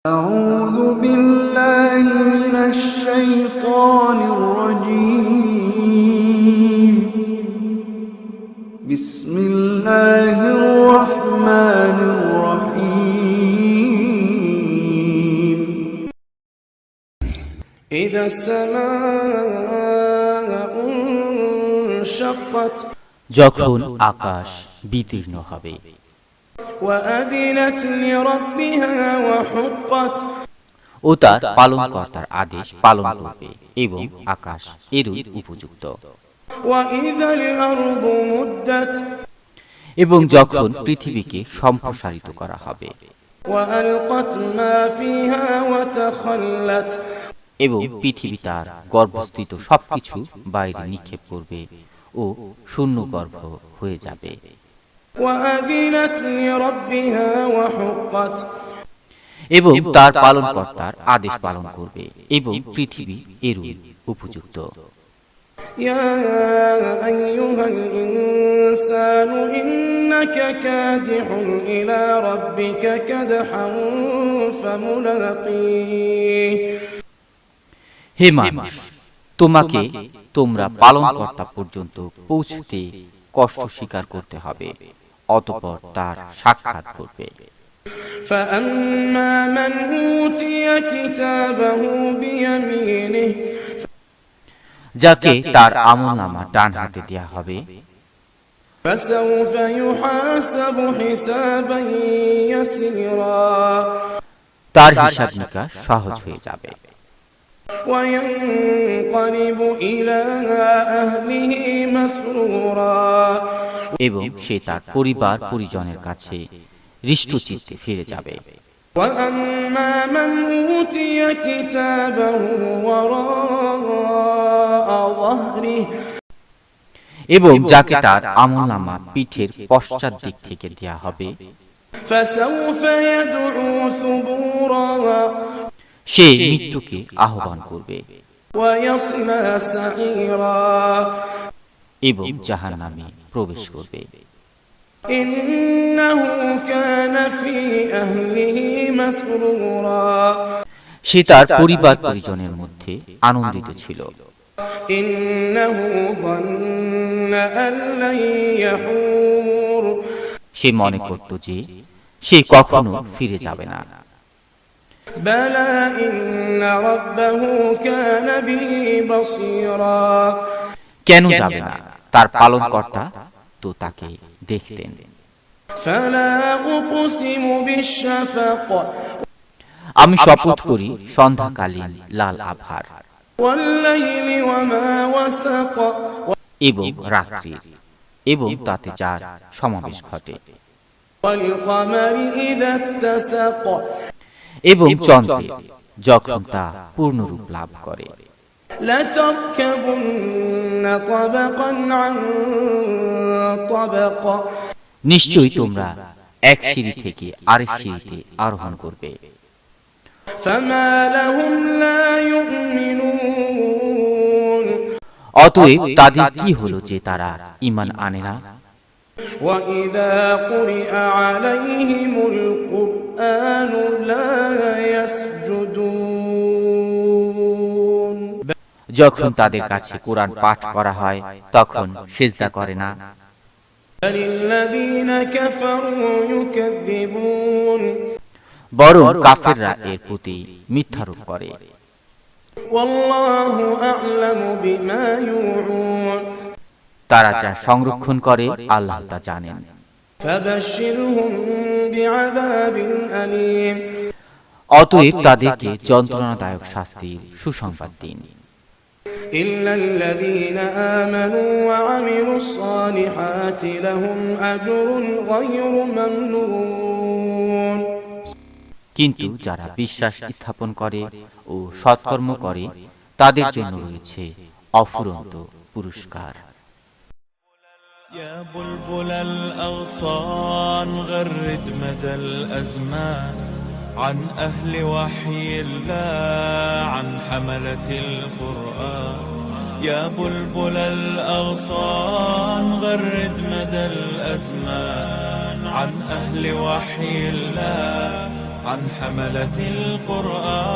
أعوذ بالله من الشيطان الرجيم بسم الله الرحمن الرحيم إذا السماء انشقت যখন আকাশ বিদীর্ণ হবে وأذنت لربها وحقت ও তার পালনকর্তার আদেশ পালন করবে এবং আকাশ এরই উপযুক্ত وإذا الأرض مدت এবং যখন পৃথিবীকে সম্প্রসারিত করা হবে وألقت ما فيها وتخلت এবং পৃথিবী তার গর্ভস্থিত সবকিছু বাইরে নিক্ষেপ করবে ও শূন্য গর্ভ হয়ে যাবে وأذنت لربها وحقت এবং তার পালনকর্তার আদেশ পালন করবে এবং পৃথিবী এরই উপযুক্ত يا أيها الإنسان إنك كادح إلى ربك كدحا فملاقيه হে মানুষ, তোমাকে তোমরা পালনকর্তা পর্যন্ত পৌঁছতে কষ্ট স্বীকার করতে হবে, অতঃপর তার সাক্ষাৎ করবে। فأما من أوتي كتابه بيمينه যাকে তার আমলনামা ডান হাতে দেয়া হবে فسوف يحاسب حسابا يسيرا তার হিসাব নিকাশ সহজ হয়ে যাবে وينقلب إلى أهله مسرورا এবং সে তার পরিবার পরিজনের কাছে হৃষ্টচিত্তে ফিরে যাবে। وأما من أوتي كتابه وراء ظهره এবং যাকে তার আমলনামা পিঠের পশ্চাৎ দিক থেকে দেয়া হবে فسوف يدعو ثبورا সে মৃত্যুকে আহ্বান করবে ويصلى سعيرا এবং জাহান্নামে প্রবেশ করবে। إنه كان في أهله مسرورا সে তার পরিবার পরিজনের মধ্যে আনন্দিত ছিল। إنه ظن أن لن يحور সে মনে করত যে সে কখনো ফিরে যাবে না। بلى إن ربه كان به بصيرا কেন যাবে না? তার পালনকর্তা তো তাকে দেখতেন। فلا أقسم بالشفق আমি শপথ করি সন্ধ্যাকালীন লাল আভার والليل وما وسق এবং রাত্রির এবং তাতে যার সমাবেশ ঘটে والقمر إذا اتسق এবং চন্দ্রের যখন তা পূর্ণরূপ লাভ করে لتركبن طبقا عن طبق নিশ্চয়ই তোমরা এক সিঁড়ি থেকে আরেক সিঁড়িতে আরোহণ করবে। فما لهم لا يؤمنون অতএব তাদের কি হলো যে তারা ঈমান আনে না? وإذا قرئ عليهم القرآن لا يسجدون যখন তাদের কাছে কোরআন পাঠ করা হয় তখন সিজদা করে না, بل الذين كفروا يكذبون বরং কাফেররা এর প্রতি মিথ্যারোপ করে। والله أعلم بما يوعون তারা যা সংরক্ষণ করে আল্লাহ তা জানেন। فبشرهم بعذاب أليم অতএব তাদেরকে যন্ত্রণাদায়ক শাস্তির সুসংবাদ দিন। إلا الذين آمنوا وعملوا الصالحات لهم أجر غير ممنون কিন্তু যারা বিশ্বাস স্থাপন করে ও সৎকর্ম করে তাদের জন্য রয়েছে অফুরন্ত পুরস্কার। يا بلبل الأغصان غرد مدى الأزمان عن أهل وحي الله عن حملة القرآن يا بلبل الأغصان غرد مدى الأزمان عن أهل وحي الله عن حملة القرآن